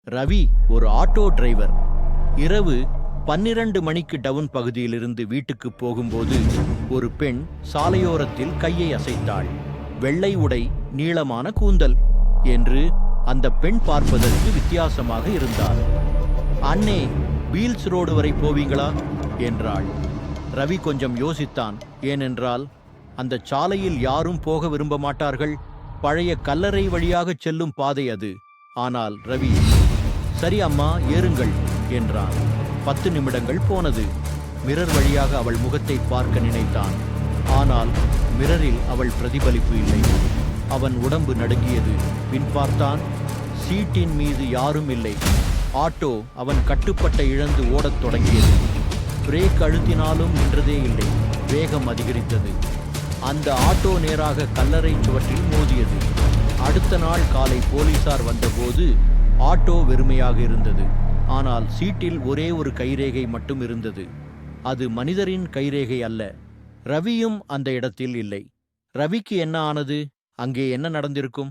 ரவி ஒரு auto driver. இரவு 12 மணிக்கு டவுன் பகுதியிலிருந்து வீட்டுக்கு போகும்போது ஒரு பெண் சாலையோரத்தில் கையை அசைத்தாள். வெள்ளை உடை, நீளமான கூந்தல் என்று அந்த பெண் பார்ப்பதற்கு வித்தியாசமாக இருந்தாள். அண்ணே, பீல்ஸ் ரோடு வரை போவீங்களா என்றாள். ரவி கொஞ்சம் யோசித்தான். ஏனென்றால் அந்த சாலையில் யாரும் போக விரும்ப மாட்டார்கள். பழைய கல்லறை வழியாகச் செல்லும் பாதை அது. ஆனால் ரவி, சரி அம்மா, ஏறுங்கள் என்றான். 10 நிமிடங்கள் போனது. மிரர் வழியாக அவள் முகத்தை பார்க்க நினைத்தான். ஆனால் மிரரில் அவள் பிரதிபலிப்பு இல்லை. அவன் உடம்பு நடுங்கியது. பின் பார்த்தான். சீட்டின் மீது யாரும் இல்லை. ஆட்டோ அவன் கட்டுப்பட்ட இழந்து ஓடத் தொடங்கியது. பிரேக் அழுத்தினாலும் நின்றதே இல்லை. வேகம் அதிகரித்தது. அந்த ஆட்டோ நேராக கல்லறை சுவற்றில் மோதியது. அடுத்த நாள் காலை போலீசார் வந்தபோது ஆட்டோ வெறுமையாக இருந்தது. ஆனால் சீட்டில் ஒரே ஒரு கைரேகை மட்டும் இருந்தது. அது மனிதரின் கைரேகை அல்ல. ரவியும் அந்த இடத்தில் இல்லை. ரவிக்கு என்ன ஆனது? அங்கே என்ன நடந்திருக்கும்?